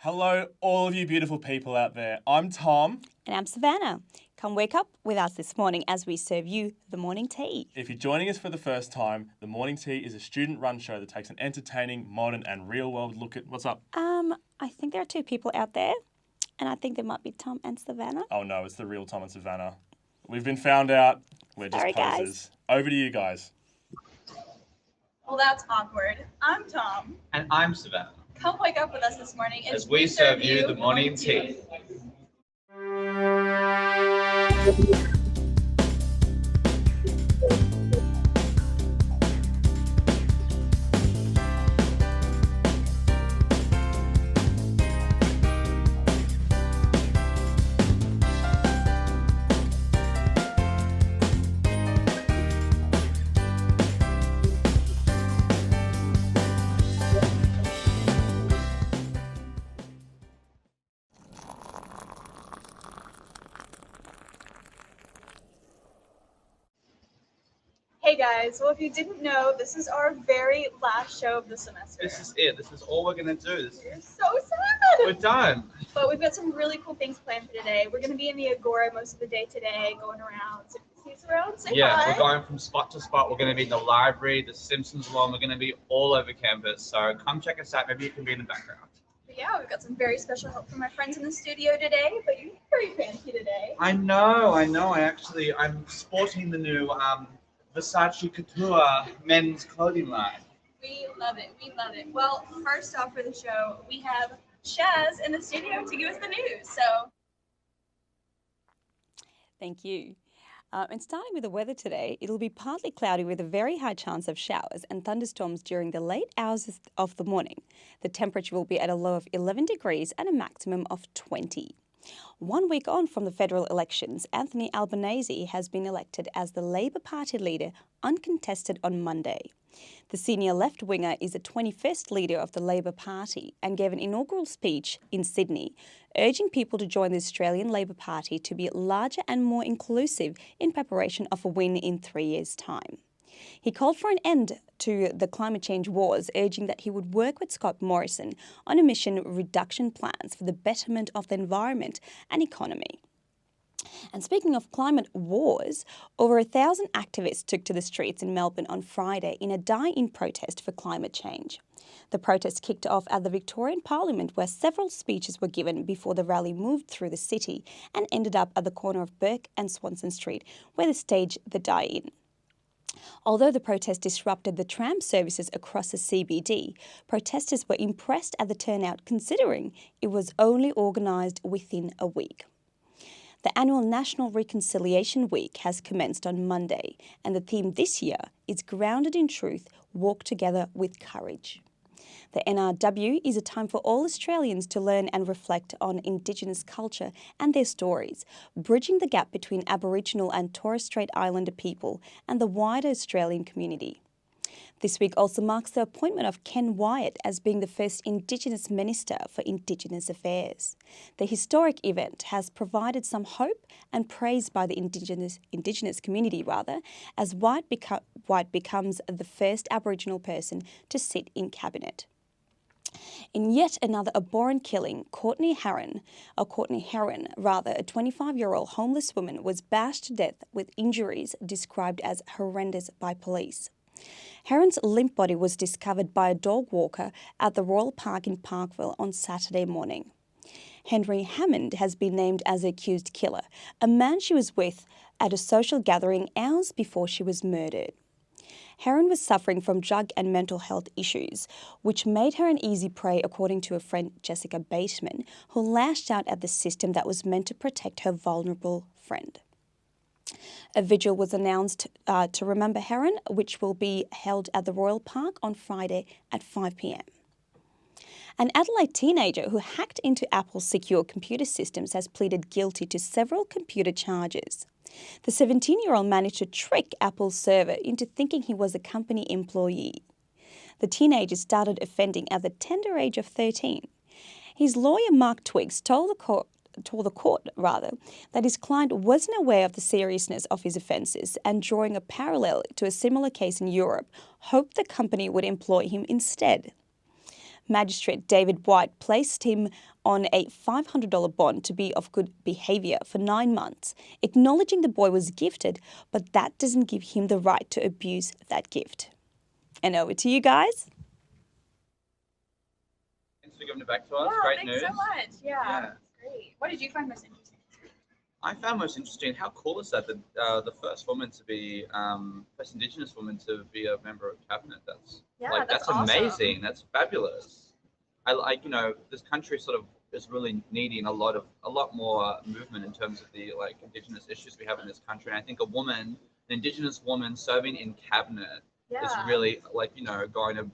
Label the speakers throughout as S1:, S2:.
S1: Hello, all of you beautiful people out there. I'm Tom.
S2: And I'm Savannah. Come wake up with us this morning as we serve you the morning tea.
S1: If you're joining us for the first time, The Morning Tea is a student-run show that takes an entertaining, modern and real-world look at... What's up?
S2: I think there are two people out there, and I think there might be Tom and Savannah.
S1: Oh no, it's the real Tom and Savannah. We've been found out. We're just
S2: Sorry,
S1: posers.
S2: guys.
S1: Over to you guys.
S3: Well, that's awkward. I'm Tom.
S4: And I'm Savannah,
S3: Come wake up with us this morning
S4: as we serve you the morning tea.
S3: Hey guys, well if you didn't know, this is our very last show of the semester.
S4: This is it. This is all we're going to do.
S3: We're so sad!
S4: We're done.
S3: But we've got some really cool things planned for today. We're going to be in the Agora most of the day today, going around. So if you see us around, say hi.
S4: We're going from spot to spot. We're going to be in the library, the Simpsons lawn. We're going to be all over campus. So come check us out. Maybe you can be in the background.
S3: But yeah, we've got some very special help from my friends in the studio today, but you're very fancy today.
S4: I know. I'm sporting the new Versace Couture men's clothing line.
S3: We love it. Well, first off for the show, we have Shaz in the studio to give us the news. So
S2: Thank you. And starting with the weather today, it'll be partly cloudy with a very high chance of showers and thunderstorms during the late hours of the morning. The temperature will be at a low of 11 degrees and a maximum of 20. 1 week on from the federal elections, Anthony Albanese has been elected as the Labor Party leader uncontested on Monday. The senior left-winger is the 21st leader of the Labor Party and gave an inaugural speech in Sydney, urging people to join the Australian Labor Party to be larger and more inclusive in preparation of a win in 3 years' time. He called for an end to the climate change wars, urging that he would work with Scott Morrison on emission reduction plans for the betterment of the environment and economy. And speaking of climate wars, over 1,000 activists took to the streets in Melbourne on Friday in a die-in protest for climate change. The protest kicked off at the Victorian Parliament, where several speeches were given before the rally moved through the city and ended up at the corner of Burke and Swanston Street, where they staged the die-in. Although the protest disrupted the tram services across the CBD, protesters were impressed at the turnout considering it was only organised within a week. The annual National Reconciliation Week has commenced on Monday, and the theme this year is Grounded in Truth, Walk Together with Courage. The NRW is a time for all Australians to learn and reflect on Indigenous culture and their stories, bridging the gap between Aboriginal and Torres Strait Islander people and the wider Australian community. This week also marks the appointment of Ken Wyatt as being the first Indigenous Minister for Indigenous Affairs. The historic event has provided some hope and praise by the Indigenous community, as Wyatt becomes the first Aboriginal person to sit in Cabinet. In yet another abhorrent killing, Courtney Heron, a 25-year-old homeless woman, was bashed to death with injuries described as horrendous by police. Heron's limp body was discovered by a dog walker at the Royal Park in Parkville on Saturday morning. Henry Hammond has been named as the accused killer, a man she was with at a social gathering hours before she was murdered. Heron was suffering from drug and mental health issues, which made her an easy prey, according to a friend, Jessica Bateman, who lashed out at the system that was meant to protect her vulnerable friend. A vigil was announced to remember Heron, which will be held at the Royal Park on Friday at 5 p.m. An Adelaide teenager who hacked into Apple's secure computer systems has pleaded guilty to several computer charges. The 17-year-old managed to trick Apple's server into thinking he was a company employee. The teenager started offending at the tender age of 13. His lawyer, Mark Twiggs, told the court that his client wasn't aware of the seriousness of his offences and, drawing a parallel to a similar case in Europe, hoped the company would employ him instead. Magistrate David White placed him on a $500 bond to be of good behaviour for 9 months, acknowledging the boy was gifted, but that doesn't give him the right to abuse that gift. And over to you guys.
S4: Thanks for giving it back to us.
S3: Yeah,
S4: Great
S3: thanks
S4: news.
S3: so much. Yeah,
S4: Yeah.
S3: that's great. What did you find most interesting?
S4: I found most interesting, how cool is that the first woman to be, first Indigenous woman to be a member of cabinet. That's that's
S3: awesome.
S4: amazing. That's fabulous. I like, this country sort of is really needing a lot more movement in terms of the Indigenous issues we have in this country. And I think an Indigenous woman serving in cabinet is really going to.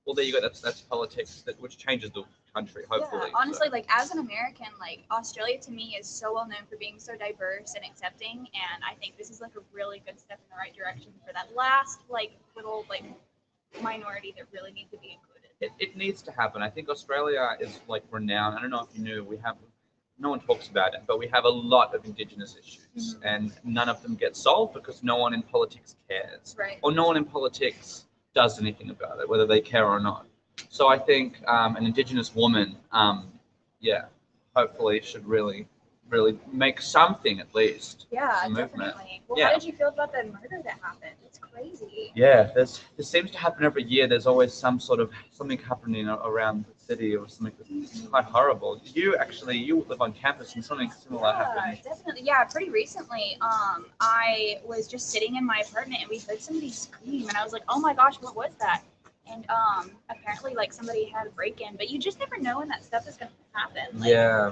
S4: Well, there you go. That's politics which changes the country, hopefully.
S3: Yeah, honestly, as an American, Australia to me is so well known for being so diverse and accepting, and I think this is a really good step in the right direction for that last little minority that really needs to be included.
S4: It needs to happen. I think Australia is renowned. I don't know if you knew, no one talks about it, but we have a lot of Indigenous issues, and none of them get solved because no one in politics cares,
S3: Right.
S4: or no one in politics does anything about it, whether they care or not. So I think an Indigenous woman, hopefully should really make something at least.
S3: Yeah,
S4: some movement.
S3: definitely. Well,
S4: Yeah.
S3: how did you feel about the murder that happened? It's crazy.
S4: Yeah, this seems to happen every year. There's always something happening around the city or something that's quite horrible. You live on campus and something similar happened.
S3: Definitely. Yeah, pretty recently. I was just sitting in my apartment and we heard somebody scream, and I was like, "Oh my gosh, what was that?" And apparently, somebody had a break-in, but you just never know when that stuff is going to happen.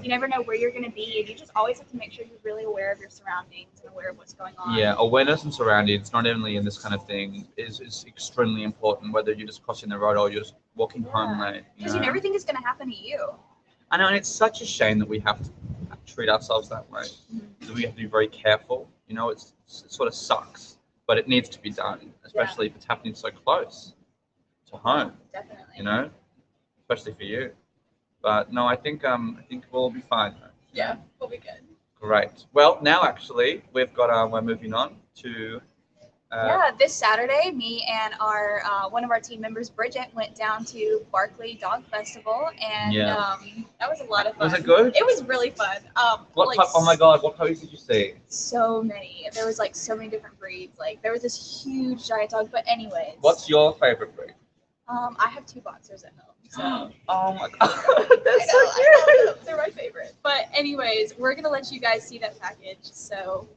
S3: You never know where you're going to be, and you just always have to make sure you're really aware of your surroundings and aware of what's going on.
S4: Yeah, awareness and surroundings, not only in this kind of thing, is extremely important. Whether you're just crossing the road or you're just walking home late.
S3: Because you never think it's going to happen to you.
S4: I know, and it's such a shame that we have to treat ourselves that way. We have to be very careful. It sort of sucks, but it needs to be done, especially if it's happening so close to home.
S3: Definitely.
S4: Especially for you. But no, I think we'll be fine.
S3: Yeah, we'll be good.
S4: Great. Well, now actually we're moving on to.
S3: This Saturday, me and our one of our team members, Bridget, went down to Barkley Dog Festival, and that was a lot of fun.
S4: Was it good?
S3: It was really fun.
S4: Oh my God! What puppies did you see?
S3: So many. There was so many different breeds. There was this huge giant dog. But anyways.
S4: What's your favorite breed?
S3: I have 2 boxers at home. So.
S4: Oh my God! That's so cute.
S3: They're my favorite. But anyways, we're gonna let you guys see that package. So.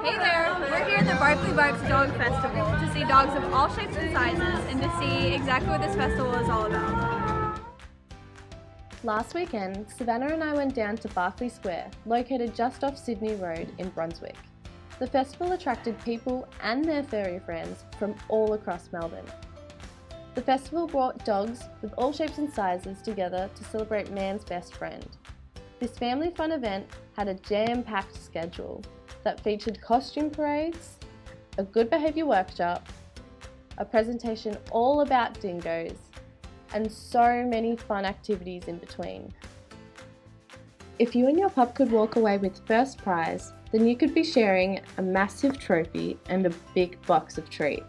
S5: Hey there, we're here at the Barkley Barks Dog Festival to see dogs of all shapes and sizes and to see exactly what this festival is all about.
S6: Last weekend, Savannah and I went down to Barkley Square, located just off Sydney Road in Brunswick. The festival attracted people and their furry friends from all across Melbourne. The festival brought dogs with all shapes and sizes together to celebrate man's best friend. This family fun event had a jam-packed schedule that featured costume parades, a good behaviour workshop, a presentation all about dingoes, and so many fun activities in between. If you and your pup could walk away with first prize, then you could be sharing a massive trophy and a big box of treats.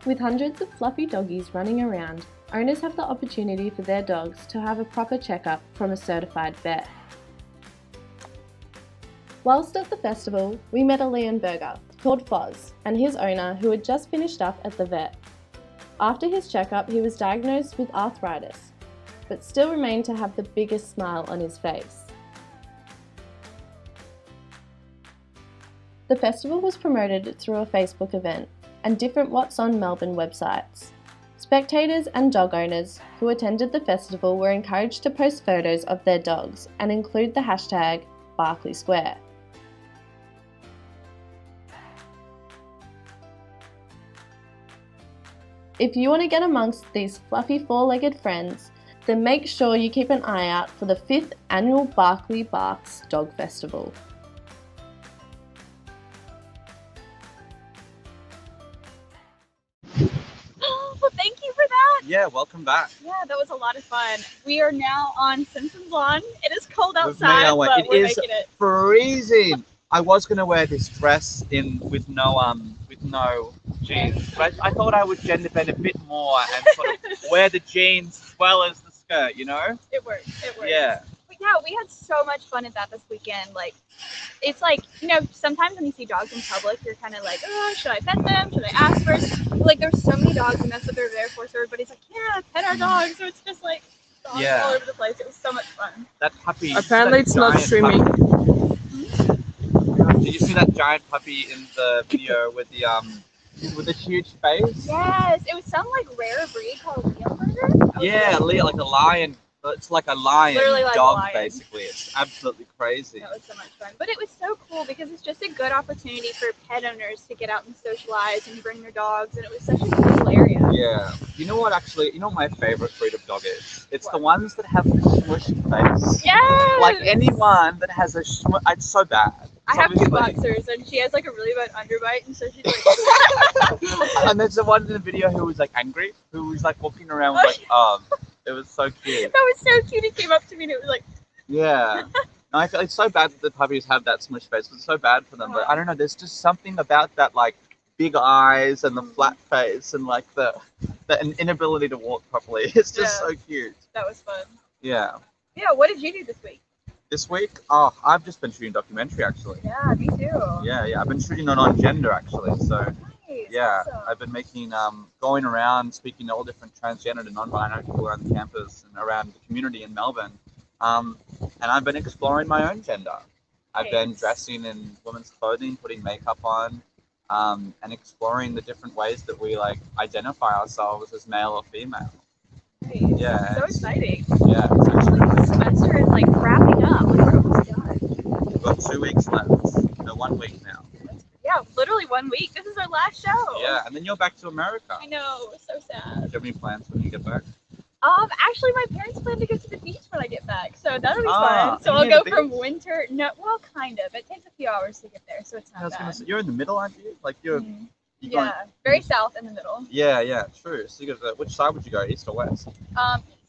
S6: With hundreds of fluffy doggies running around, owners have the opportunity for their dogs to have a proper checkup from a certified vet. Whilst at the festival, we met a Leonberger called Foz and his owner who had just finished up at the vet. After his checkup, he was diagnosed with arthritis, but still remained to have the biggest smile on his face. The festival was promoted through a Facebook event and different What's On Melbourne websites. Spectators and dog owners who attended the festival were encouraged to post photos of their dogs and include the hashtag Barkley Square. If you want to get amongst these fluffy four-legged friends, then make sure you keep an eye out for the 5th annual Barkley Barks Dog Festival.
S3: Well, thank you for that.
S4: Yeah, welcome back.
S3: Yeah, that was a lot of fun. We are now on Simpsons Lawn. It is cold
S4: We've
S3: outside,
S4: made our way.
S3: but
S4: It
S3: we're
S4: is
S3: making it.
S4: freezing. I was gonna wear this dress with no no jeans. But I thought I would gender bend a bit more and sort of wear the jeans as well as the skirt, you know?
S3: It worked. It worked.
S4: Yeah.
S3: But yeah, we had so much fun at that this weekend. Like, it's like, you know, sometimes when you see dogs in public, you're kind of like, oh, should I pet them? Should I ask first? But, like, there's so many dogs, and that's what they're there for. So everybody's like, yeah, pet our dogs. So it's just like dogs
S4: Yeah.
S3: all over the place. It was so much fun.
S4: That puppy.
S7: Apparently
S4: that
S7: it's not
S4: giant
S7: streaming.
S4: puppy- Did you see that giant puppy in the video with the huge face?
S3: Yes, it was some like rare breed called Leonberger.
S4: Yeah, like a lion. It's like a lion
S3: Literally like a
S4: dog,
S3: lion.
S4: basically. It's absolutely crazy.
S3: That was so much fun. But it was so cool because it's just a good opportunity for pet owners to get out and socialize and bring their dogs. And it was such a cool area.
S4: Yeah. You know what, actually? You know what my favorite breed of dog is? It's the
S3: What?
S4: ones that have the smushy face.
S3: Yes!
S4: Like anyone that has a it's so bad.
S3: I have two
S4: Obviously-
S3: boxers and she has like a really bad underbite and so she's like,
S4: And there's the one in the video who was like angry, who was like walking around with like it was so cute.
S3: that was so cute. He came up to me and it was like,
S4: Yeah. No, I feel it's so bad that the puppies have that smush face. It's so bad for them. But I don't know, there's just something about that like big eyes and the flat face and like the inability to walk properly. It's just
S3: Yeah.
S4: so cute.
S3: that was fun.
S4: Yeah.
S3: Yeah, what did you do this week?
S4: This week, I've just been shooting a documentary actually.
S3: Yeah, me too.
S4: Yeah, I've been shooting on gender actually. So
S3: Nice.
S4: yeah,
S3: Awesome.
S4: I've been making going around speaking to all different transgender and non-binary people around the campus and around the community in Melbourne. And I've been exploring my own gender. I've been
S3: Nice.
S4: dressing in women's clothing, putting makeup on, and exploring the different ways that we like identify ourselves as male or female.
S3: Nice.
S4: Yeah,
S3: So
S4: it's-
S3: exciting.
S4: Yeah, it's actually
S3: The
S4: really
S3: semester is like wrapping up. Like, we're almost done.
S4: We've got 2 weeks left. No, 1 week now.
S3: Yeah, literally 1 week. This is our last show.
S4: Yeah, and then you're back to America.
S3: I know. So sad.
S4: Do you have any plans when you get back?
S3: Actually, my parents plan to go to the beach when I get back, so that'll be
S4: Ah,
S3: fun. So
S4: you
S3: I'll
S4: near
S3: go
S4: the
S3: from
S4: beach?
S3: winter. No, well, kind of. It takes a few hours to get there, so it's
S4: I
S3: not
S4: was gonna
S3: bad.
S4: say, you're in the middle, aren't you? Like you're.
S3: Mhm.
S4: you're going-
S3: Yeah, very south in the middle.
S4: Yeah, true. So you go to which side would you go, east or west?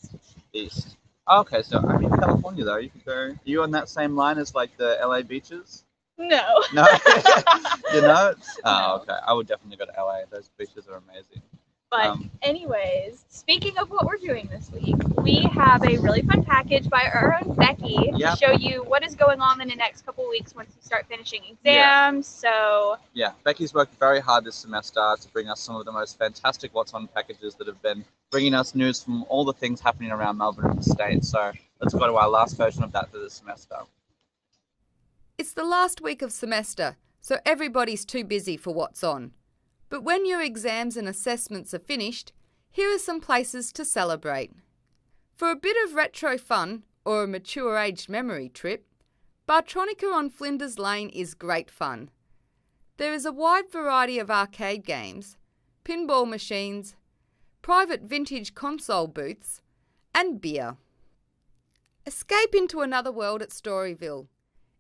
S3: East.
S4: East. Oh, okay, so I'm in California though. You could go. Are you on that same line as like the LA beaches?
S3: No.
S4: No. You know? Oh,
S3: No.
S4: okay. I would definitely go to LA. Those beaches are amazing.
S3: But anyways, speaking of what we're doing this week, we have a really fun package by our own Becky
S4: Yep.
S3: to show you what is going on in the next couple of weeks once you start finishing
S4: Yeah.
S3: exams. So
S4: Yeah, Becky's worked very hard this semester to bring us some of the most fantastic What's On packages that have been bringing us news from all the things happening around Melbourne and the state. So let's go to our last version of that for this semester.
S8: It's the last week of semester, so everybody's too busy for What's On. But when your exams and assessments are finished, here are some places to celebrate. For a bit of retro fun or a mature-aged memory trip, Bartronica on Flinders Lane is great fun. There is a wide variety of arcade games, pinball machines, private vintage console booths, and beer. Escape into another world at Storyville.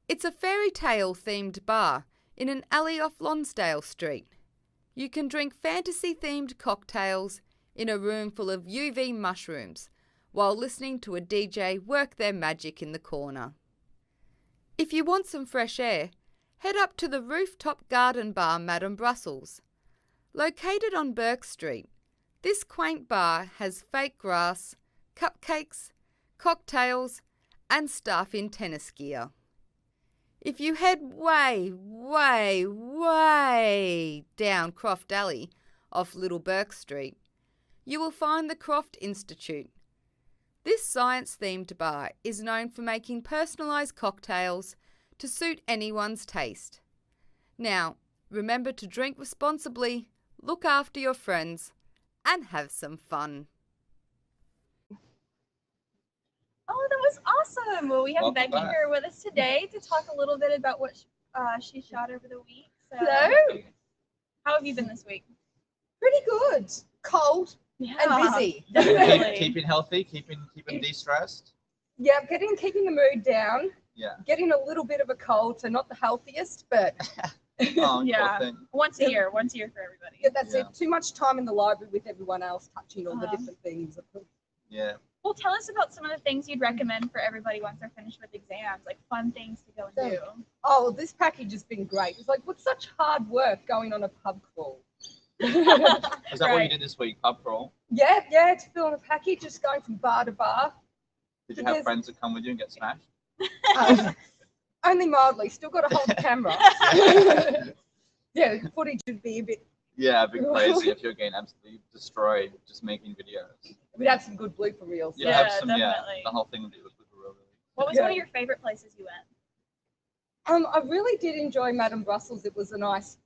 S8: It's a fairy tale themed bar in an alley off Lonsdale Street. You can drink fantasy themed cocktails in a room full of UV mushrooms while listening to a DJ work their magic in the corner. If you want some fresh air, head up to the rooftop garden bar Madame Brussels. Located on Burke Street, this quaint bar has fake grass, cupcakes, cocktails, and staff in tennis gear. If you head way down Croft Alley off Little Burke Street, you will find the Croft Institute. This science-themed bar is known for making personalised cocktails to suit anyone's taste. Now, remember to drink responsibly, look after your friends, and have some fun.
S3: Oh, that was awesome. Well, we have
S4: Welcome
S3: Becky
S4: back.
S3: here with us today to talk a little bit about what she shot over the week. So,
S7: Hello.
S3: how have you been this week?
S7: Pretty good. Cold
S3: Yeah.
S7: and busy.
S3: Definitely.
S4: Keeping healthy, keeping de-stressed.
S7: Yeah, keeping the mood down.
S4: Yeah.
S7: Getting a little bit of a cold, so not the healthiest, but
S4: Oh,
S3: Yeah.
S4: poor thing.
S3: Once a year for everybody.
S7: yeah, that's
S4: Yeah.
S7: it. Too much time in the library with everyone else touching all the
S3: Uh-huh.
S7: different things.
S4: Yeah.
S3: Well, tell us about some of the things you'd recommend for everybody once they're finished with exams, like fun things to go and do.
S7: Oh, this package has been great. It's like, what's such hard work going on a pub crawl?
S4: Is that what you did this week, pub crawl?
S7: Yeah, to fill in a package, just going from bar to bar.
S4: Did you have friends that come with you and get smashed?
S7: Only mildly. Still got to hold the camera. Yeah, the footage would be a bit.
S4: Yeah, a bit crazy if you're getting absolutely destroyed just making videos.
S7: We'd have some good blooper reels.
S3: Yeah,
S4: definitely.
S3: the
S4: whole thing would be real.
S3: What was one of your favorite places you went?
S7: I really did enjoy Madame Brussels. It was a nice,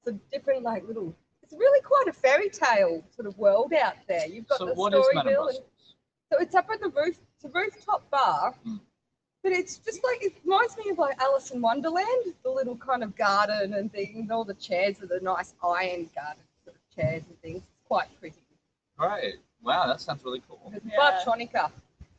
S7: sort of different, like little. It's really quite a fairy tale sort of world out there. You've got the
S4: what is Madame
S7: Storyville,
S4: Brussels?
S7: so it's up at the roof. It's a rooftop bar, but it's just like it reminds me of like Alice in Wonderland. The little kind of garden and things. All the chairs are the nice iron garden sort of chairs and things. It's quite pretty.
S4: Right. Wow, that sounds really cool.
S7: Bar Tronica.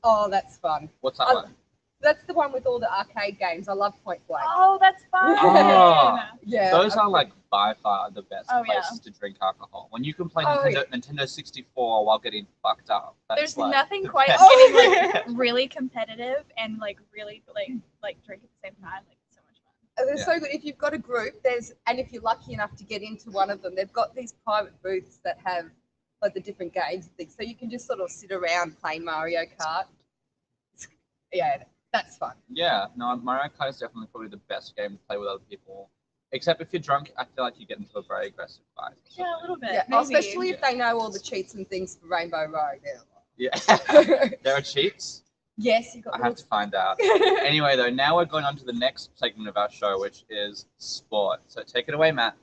S7: Oh, that's fun.
S4: What's that one?
S7: That's the one with all the arcade games. I love Point Blank.
S3: Oh, that's fun.
S4: Oh.
S7: Yeah.
S4: Those are like by far the best
S3: Oh, yeah.
S4: places to drink alcohol. When you can play
S7: Oh,
S4: Nintendo 64 while getting fucked up. That's
S3: There's
S4: like
S3: nothing
S4: the
S3: quite
S4: best.
S3: getting like really competitive and like really like drink at the same time. Like it's so much fun.
S7: They're so good. If you've got a group, and if you're lucky enough to get into one of them, they've got these private booths that have like the different games and things. So you can just sort of sit around playing Mario Kart. Yeah, that's fun.
S4: Yeah, no, Mario Kart is definitely probably the best game to play with other people. Except if you're drunk, I feel like you get into a very aggressive fight.
S3: Yeah, a little bit.
S7: Yeah,
S3: maybe.
S7: especially if they know all the cheats and things for Rainbow Road.
S4: Yeah. There are cheats?
S7: Yes, you got.
S4: I have to find out. Anyway, though, now we're going on to the next segment of our show, which is sport. So take it away, Matt.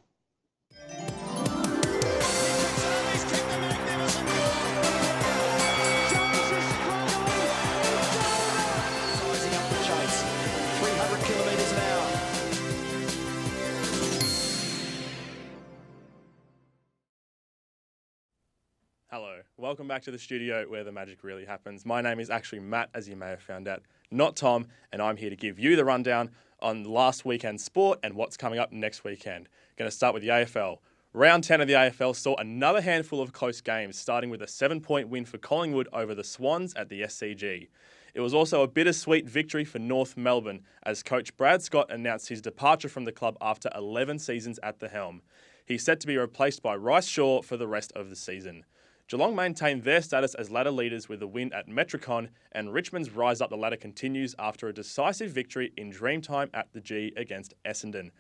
S1: Hello, welcome back to the studio where the magic really happens. My name is actually Matt, as you may have found out, not Tom, and I'm here to give you the rundown on last weekend's sport and what's coming up next weekend. Going to start with the AFL. Round 10 of the AFL saw another handful of close games, starting with a 7-point win for Collingwood over the Swans at the SCG. It was also a bittersweet victory for North Melbourne, as coach Brad Scott announced his departure from the club after 11 seasons at the helm. He's set to be replaced by Rice Shaw for the rest of the season. Geelong maintained their status as ladder leaders with a win at Metricon, and Richmond's rise up the ladder continues after a decisive victory in Dreamtime at the G against Essendon.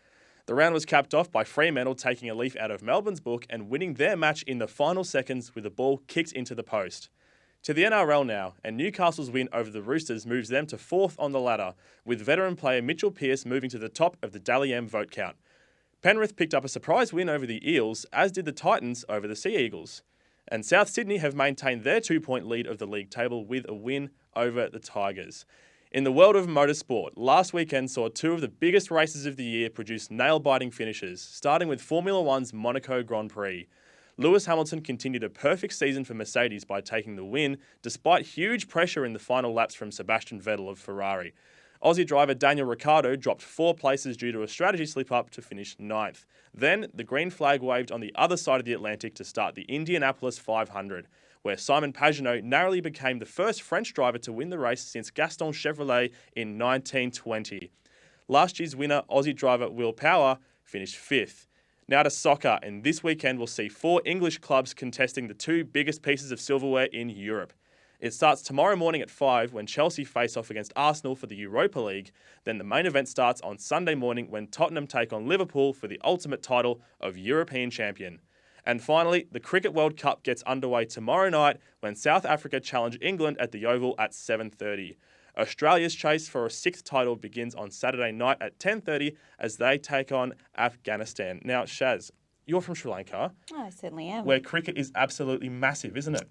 S1: The round was capped off by Fremantle taking a leaf out of Melbourne's book and winning their match in the final seconds with a ball kicked into the post. To the NRL now, and Newcastle's win over the Roosters moves them to 4th on the ladder, with veteran player Mitchell Pearce moving to the top of the Dally M vote count. Penrith picked up a surprise win over the Eels, as did the Titans over the Sea Eagles. And South Sydney have maintained their 2-point lead of the league table with a win over the Tigers. In the world of motorsport, last weekend saw two of the biggest races of the year produce nail-biting finishes, starting with Formula One's Monaco Grand Prix. Lewis Hamilton continued a perfect season for Mercedes by taking the win, despite huge pressure in the final laps from Sebastian Vettel of Ferrari. Aussie driver Daniel Ricciardo dropped 4 places due to a strategy slip-up to finish 9th. Then, the green flag waved on the other side of the Atlantic to start the Indianapolis 500, where Simon Pagenaud narrowly became the first French driver to win the race since Gaston Chevrolet in 1920. Last year's winner, Aussie driver Will Power, finished 5th. Now to soccer, and this weekend we'll see 4 English clubs contesting the 2 biggest pieces of silverware in Europe. It starts tomorrow morning at 5 when Chelsea face off against Arsenal for the Europa League. Then the main event starts on Sunday morning when Tottenham take on Liverpool for the ultimate title of European champion. And finally, the Cricket World Cup gets underway tomorrow night when South Africa challenge England at the Oval at 7:30. Australia's chase for a 6th title begins on Saturday night at 10:30 as they take on Afghanistan. Now, Shaz, you're from Sri Lanka.
S2: Oh, I certainly am.
S1: Where cricket is absolutely massive, isn't it?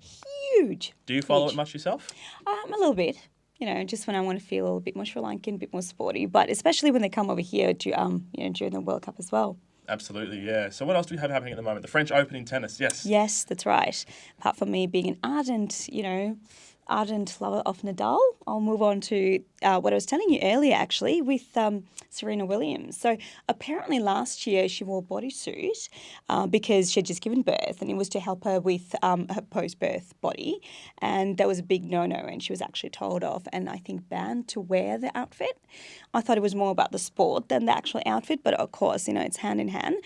S2: Huge.
S1: Do you follow
S2: Huge.
S1: it much yourself?
S2: A little bit. You know, just when I want to feel a bit more Sri Lankan, a bit more sporty, but especially when they come over here to, during the World Cup as well.
S1: Absolutely, yeah. So what else do we have happening at the moment? The French Open in tennis, yes.
S2: Yes, that's right. Apart from me being an ardent lover of Nadal, I'll move on to what I was telling you earlier, actually, with Serena Williams. So apparently last year she wore a bodysuit because she had just given birth, and it was to help her with her post-birth body. And that was a big no-no, and she was actually told off and I think banned to wear the outfit. I thought it was more about the sport than the actual outfit, but of course, it's hand in hand.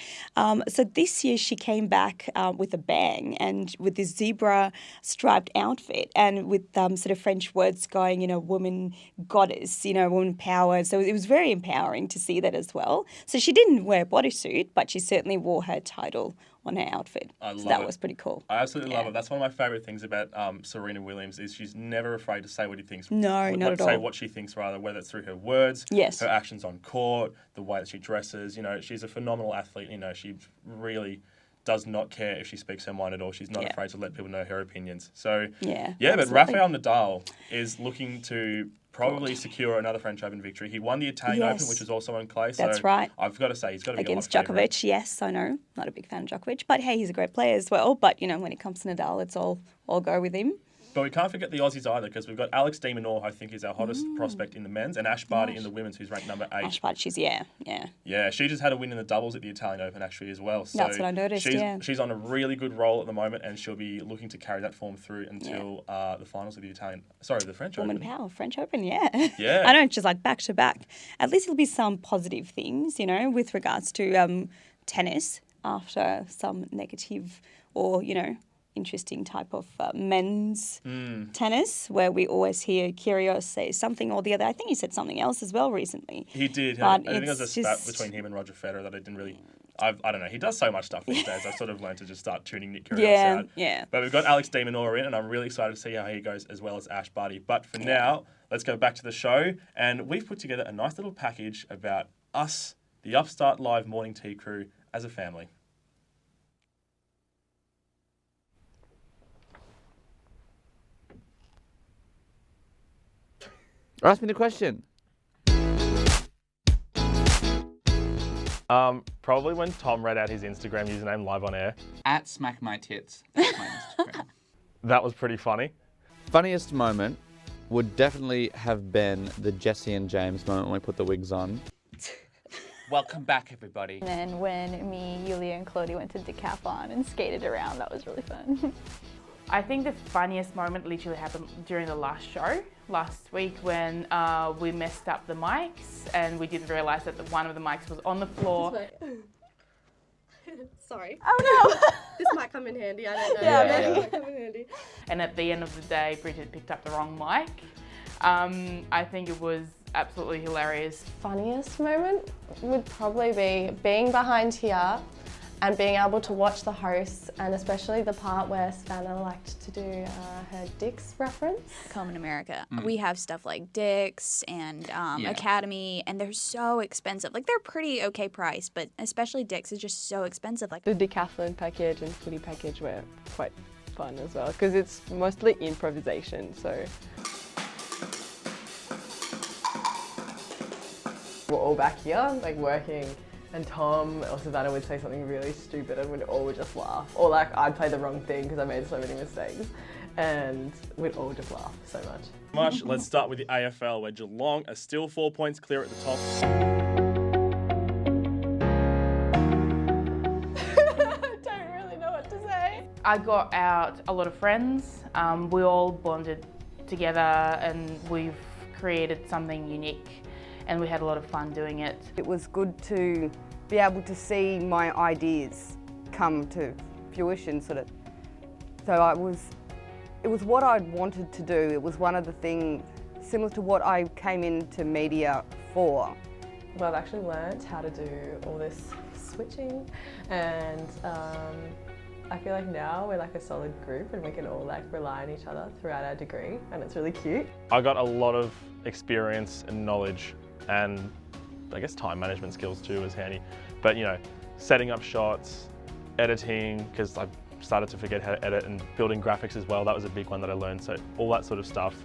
S2: So this year she came back with a bang and with this zebra striped outfit and with sort of French words going, woman goddess, woman power. So it was very empowering to see that as well. So she didn't wear a bodysuit, but she certainly wore her title on her outfit. So that was pretty cool.
S1: I absolutely love it. That's one of my favourite things about Serena Williams is she's never afraid to say what he thinks.
S2: No, not at all.
S1: Say what she thinks, rather, whether it's through her words,
S2: yes,
S1: her actions on court, the way that she dresses. She's a phenomenal athlete. She really does not care if she speaks her mind at all. She's not afraid to let people know her opinions. So, but Rafael Nadal is looking to probably secure another French Open victory. He won the Italian Open, which was also on clay. So
S2: that's right.
S1: I've got to say, he's got to be
S2: against Djokovic. Yes, I know. Not a big fan of Djokovic, but hey, he's a great player as well. But when it comes to Nadal, it's all go with him.
S1: But we can't forget the Aussies either, because we've got Alex de Minaur, I think is our hottest prospect in the men's, and Ash Barty in the women's, who's ranked number 8.
S2: Ash Barty, she's, yeah.
S1: Yeah, she just had a win in the doubles at the Italian Open, actually, as well. So
S2: that's what I noticed,
S1: she's on a really good roll at the moment, and she'll be looking to carry that form through until the finals of the French
S2: Woman
S1: Open.
S2: Power, French Open, yeah.
S1: Yeah.
S2: I know, just like back to back. At least it'll be some positive things, with regards to tennis after some negative or, interesting type of men's tennis, where we always hear Kyrgios say something or the other. I think he said something else as well recently.
S1: He did. I think there was a spat between him and Roger Federer that I didn't really... I don't know. He does so much stuff these days. I've sort of learned to just start tuning Nick Kyrgios out.
S2: Yeah.
S1: But we've got Alex de Minaur in, and I'm really excited to see how he goes, as well as Ash Barty. But for now, let's go back to the show. And we've put together a nice little package about us, the Upstart Live morning tea crew, as a family.
S9: Ask me the question.
S1: Probably when Tom read out his Instagram username live on air.
S4: At Smack My Tits. That's my Instagram.
S1: That was pretty funny.
S9: Funniest moment would definitely have been the Jesse and James moment when we put the wigs on.
S4: Welcome back, everybody.
S5: And then when me, Yulia, and Claudia went to Decathlon and skated around, that was really fun.
S10: I think the funniest moment literally happened during the last show, last week, when we messed up the mics and we didn't realise that one of the mics was on the floor.
S6: Sorry.
S5: Oh no!
S6: This might come in handy, I don't know.
S10: Yeah.
S6: It might come in handy.
S10: And at the end of the day, Bridget picked up the wrong mic. I think it was absolutely hilarious.
S6: Funniest moment would probably be being behind here and being able to watch the hosts, and especially the part where Savannah liked to do her Dick's reference.
S3: Common America. We have stuff like Dick's and Academy, and they're so expensive. Like, they're pretty okay price, but especially Dick's is just so expensive. Like,
S11: the decathlon package and footy package were quite fun as well, because it's mostly improvisation, so. We're all back here, like working, and Tom or Savannah would say something really stupid and we'd all just laugh. Or like I'd play the wrong thing because I made so many mistakes, and we'd all just laugh so much.
S1: Let's start with the AFL, where Geelong are still 4 points clear at the top.
S6: Don't really know what to say.
S10: I got out a lot of friends. We all bonded together and we've created something unique, and we had a lot of fun doing it.
S12: It was good to be able to see my ideas come to fruition, sort of. So it was what I wanted to do. It was one of the things similar to what I came into media for.
S11: Well, I've actually learnt how to do all this switching, and I feel like now we're like a solid group and we can all like rely on each other throughout our degree, and it's really cute.
S1: I got a lot of experience and knowledge, and I guess time management skills too was handy. But setting up shots, editing, because I started to forget how to edit, and building graphics as well, that was a big one that I learned. So all that sort of stuff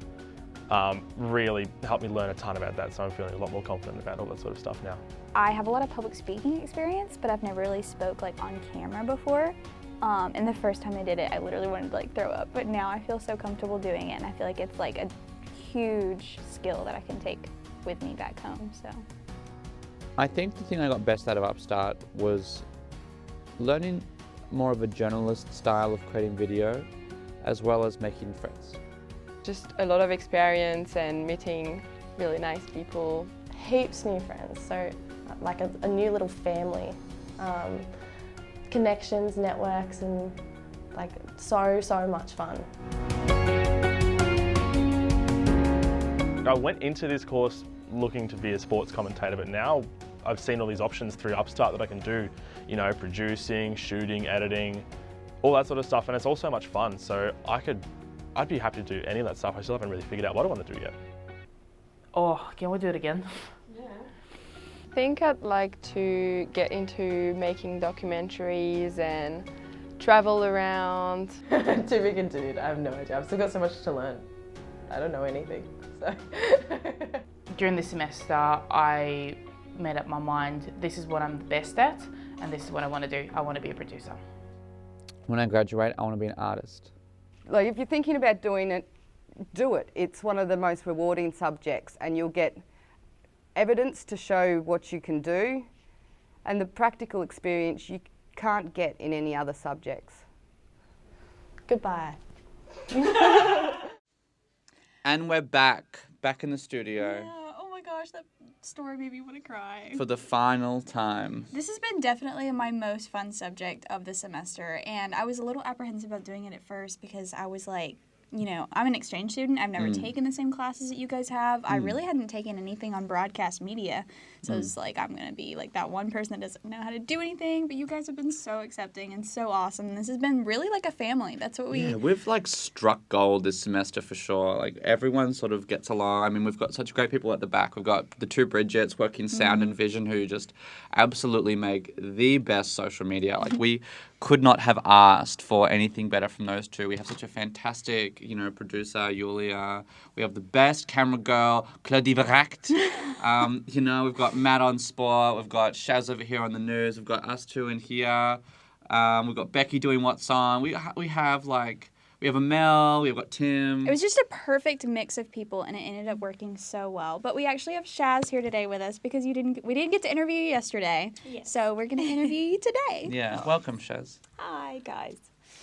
S1: really helped me learn a ton about that. So I'm feeling a lot more confident about all that sort of stuff now.
S3: I have a lot of public speaking experience, but I've never really spoke like on camera before. And the first time I did it, I literally wanted to like throw up, but now I feel so comfortable doing it, and I feel like it's like a
S13: huge skill that I can take with me back home. So
S9: I think the thing I got best out of Upstart was learning more of a journalist style of creating video, as well as making friends.
S14: Just a lot of experience and meeting really nice people.
S6: Heaps new friends, so like a new little family. Connections, networks, and like so much fun.
S1: I went into this course looking to be a sports commentator, but now I've seen all these options through Upstart that I can do, you know, producing, shooting, editing, all that sort of stuff, and it's all so much fun. So I'd be happy to do any of that stuff. I still haven't really figured out what I want to do yet.
S10: Oh, can we do it again?
S14: I think I'd like to get into making documentaries and travel around.
S11: To be continued. I have no idea. I've still got so much to learn. I don't know anything. So.
S10: During this semester, I made up my mind, this is what I'm the best at, and this is what I want to do. I want to be a producer.
S9: When I graduate, I want to be an artist.
S12: Like, if you're thinking about doing it, do it. It's one of the most rewarding subjects, and you'll get evidence to show what you can do, and the practical experience you can't get in any other subjects.
S6: Goodbye.
S9: And we're back in the studio.
S3: Yeah. Oh my gosh, that story made me want to cry.
S9: For the final time.
S3: This has been definitely my most fun subject of the semester, and I was a little apprehensive about doing it at first because I was like, you know, I'm an exchange student. I've never taken the same classes that you guys have. I really hadn't taken anything on broadcast media. So I was like, I'm going to be like that one person that doesn't know how to do anything. But you guys have been so accepting and so awesome. This has been really like a family. That's what we...
S9: Yeah, we've like struck gold this semester for sure. Like everyone sort of gets along. I mean, we've got such great people at the back. We've got the two Bridgets working sound and vision who just absolutely make the best social media. Like we could not have asked for anything better from those two. We have such a fantastic, you know, producer, Julia. We have the best camera girl, Claudie Veracht. You know, we've got Matt on sport. We've got Shaz over here on the news. We've got us two in here. We've got Becky doing What's On. We have Amel. We've got Tim.
S3: It was just a perfect mix of people, and it ended up working so well. But we actually have Shaz here today with us because we didn't get to interview you yesterday. Yes. So we're going to interview you today.
S9: Yeah, welcome, Shaz.
S3: Hi, guys.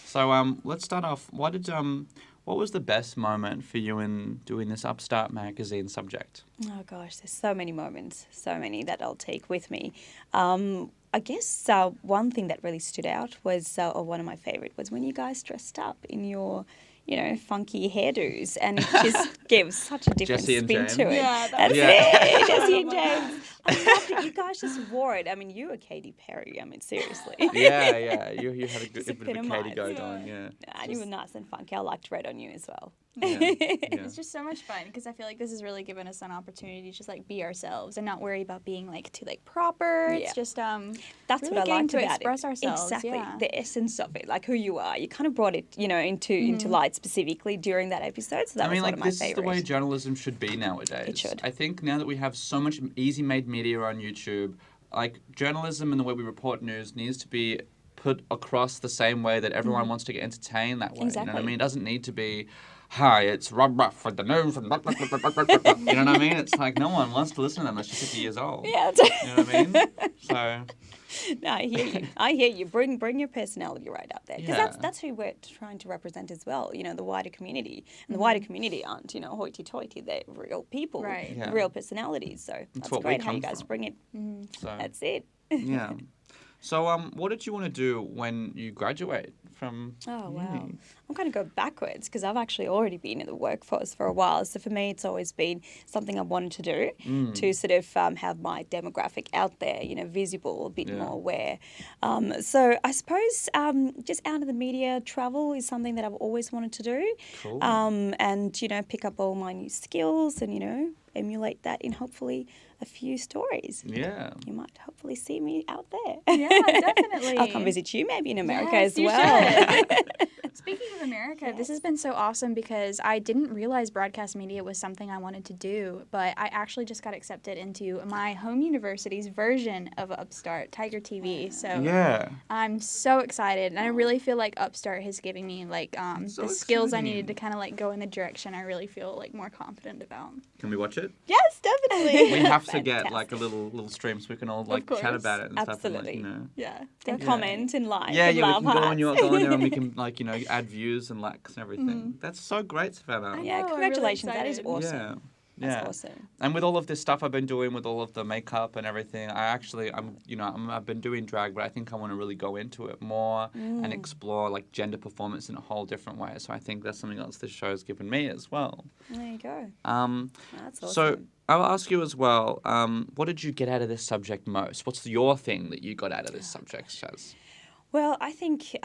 S9: So let's start off. What was the best moment for you in doing this Upstart magazine subject?
S2: Oh gosh, there's so many moments, so many that I'll take with me. I guess one thing that really stood out was, or one of my favourite, was when you guys dressed up in your, you know, funky hairdos, and it just gave such a different spin to it.
S3: Yeah,
S2: that's it, Jesse and James. I loved it. You guys just wore it. I mean, you were Katy Perry. I mean, seriously.
S9: Yeah. You had a bit of a Katy go going, yeah.
S2: And you were nice and funky. I liked red on you as well.
S9: Yeah.
S3: It's just so much fun because I feel like this has really given us an opportunity to just like be ourselves and not worry about being like too like proper.
S2: Yeah.
S3: It's just
S2: that's
S3: really
S2: what I liked
S3: to
S2: about
S3: express
S2: it.
S3: ourselves.
S2: Exactly,
S3: Yeah.
S2: the essence of it, like who you are. You kind of brought it, you know, into light specifically during that episode. So that was one of my
S9: this
S2: favorites.
S9: is the way journalism should be nowadays.
S2: It should.
S9: I think now that we have so much easy-made media on YouTube, like journalism and the way we report news needs to be put across the same way that everyone wants to get entertained that way.
S2: Exactly.
S9: You know what I mean? It doesn't need to be, hi, it's Rob Ruff for the news. And you know what I mean? It's like no one wants to listen to them unless you're 50 years old.
S2: Yeah.
S9: You know what I mean? So...
S2: No, I hear you. I hear you. Bring your personality right up there, because that's who we're trying to represent as well. You know, the wider community, and the wider community aren't, you know, hoity-toity. They're real people,
S3: Right.
S9: Yeah.
S2: real personalities. So that's
S9: what we
S2: great how
S9: come
S2: you guys
S9: from.
S2: bring it.
S9: So,
S2: That's it.
S9: yeah. So, what did you want to do when you graduate from
S2: Oh, wow.
S9: uni?
S2: I'm going to go backwards because I've actually already been in the workforce for a while. So for me, it's always been something I wanted to do to sort of have my demographic out there, you know, visible, a bit more aware. So I suppose just out of the media, travel is something that I've always wanted to do.
S9: Cool.
S2: And, you know, pick up all my new skills and, you know, emulate that in hopefully a few stories.
S9: Yeah.
S2: You might hopefully see me out there.
S3: Yeah, definitely.
S2: I'll come visit you maybe in America
S3: Yes,
S2: as
S3: you
S2: well.
S3: should. Speaking of
S15: America. This has been so awesome because I didn't realize broadcast media was something I wanted to do, but I actually just got accepted into my home university's version of Upstart, Tiger TV. So I'm so excited, and I really feel like Upstart has given me like the skills I needed to kind of like go in the direction I really feel like more confident about.
S9: Can we watch it?
S2: Yes, definitely.
S9: We have to get like a little stream so we can all like chat about it and stuff. And, like,
S2: Yeah. And comment and like.
S9: Yeah,
S2: and
S9: we
S2: love
S9: can go on
S2: hearts.
S9: there and we can like add views and likes and everything. That's so great, Savannah.
S2: Yeah, congratulations. That is awesome.
S9: Yeah.
S2: That's awesome.
S9: And with all of this stuff I've been doing with all of the makeup and everything, I've been doing drag, but I think I want to really go into it more and explore like gender performance in a whole different way. So I think that's something else this show has given me as well.
S2: There you go. That's awesome.
S9: So I'll ask you as well, what did you get out of this subject most? What's your thing that you got out of this subject, Shaz?
S2: Well, I think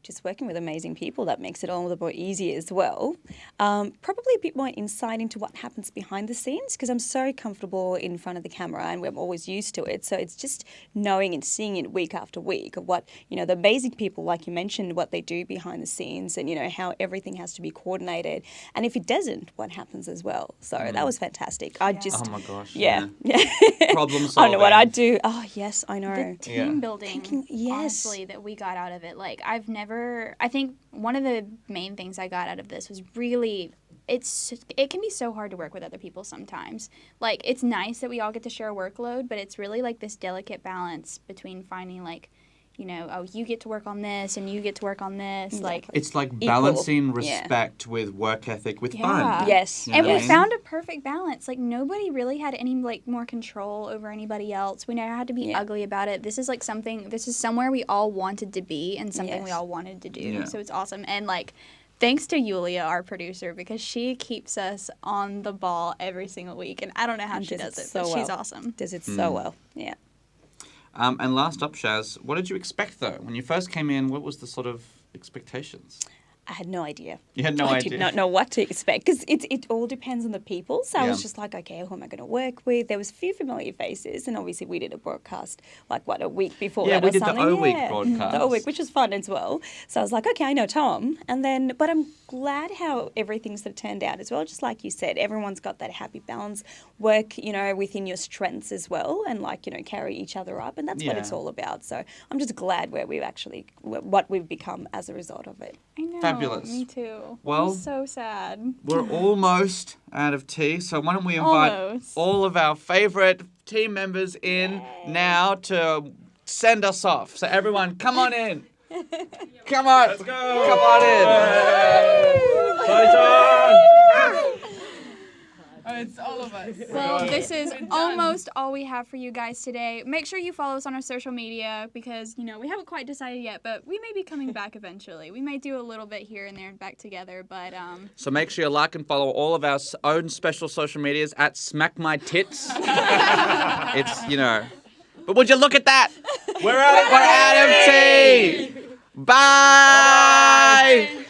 S2: just working with amazing people, that makes it all the more easy as well. Probably a bit more insight into what happens behind the scenes, because I'm so comfortable in front of the camera and we're always used to it. So it's just knowing and seeing it week after week of what, the amazing people, like you mentioned, what they do behind the scenes and, how everything has to be coordinated. And if it doesn't, what happens as well. So that was fantastic. Oh my gosh. Yeah.
S9: Problem solving.
S2: I don't know what I'd do. Oh, yes, I know.
S15: The team building, honestly, that we got out of it. Like, I think one of the main things I got out of this was really, it can be so hard to work with other people sometimes. Like, it's nice that we all get to share a workload, but it's really like this delicate balance between finding like, you get to work on this and you get to work on this. Like,
S9: it's like balancing respect with work ethic with fun.
S2: Yes.
S15: And we found a perfect balance. Like, nobody really had any like more control over anybody else. We never had to be ugly about it. This is like this is somewhere we all wanted to be and something we all wanted to do.
S9: Yeah.
S15: So it's awesome. And like, thanks to Yulia, our producer, because she keeps us on the ball every single week. And I don't know how she does it, but she's awesome.
S2: Does it so well. Yeah.
S9: And last up, Shaz, what did you expect, though? When you first came in, what was the sort of expectations?
S2: I had no idea.
S9: You had no idea?
S2: I did not know what to expect because it all depends on the people. So I was just like, okay, who am I going to work with? There was a few familiar faces, and obviously we did a broadcast a week before.
S9: Yeah,
S2: that
S9: we did the O-Week broadcast.
S2: The O-Week, which was fun as well. So I was like, okay, I know Tom. But I'm glad how everything sort of turned out as well. Just like you said, everyone's got that happy balance. Work, within your strengths as well, and carry each other up, and that's what it's all about. So I'm just glad what we've become as a result of it.
S15: I know.
S9: Fabulous.
S15: Me too.
S9: Well,
S15: I'm so sad.
S9: We're almost out of tea, so why don't we invite all of our favourite team members in now to send us off. So everyone, come on in. Come on. Let's go. Come on in.
S10: It's all of us.
S15: Well, this is almost all we have for you guys today. Make sure you follow us on our social media because, we haven't quite decided yet, but we may be coming back eventually. We may do a little bit here and there back together, but...
S9: So make sure you like and follow all of our own special social medias at SmackMyTits. It's, But would you look at that? We're out of tea! Bye!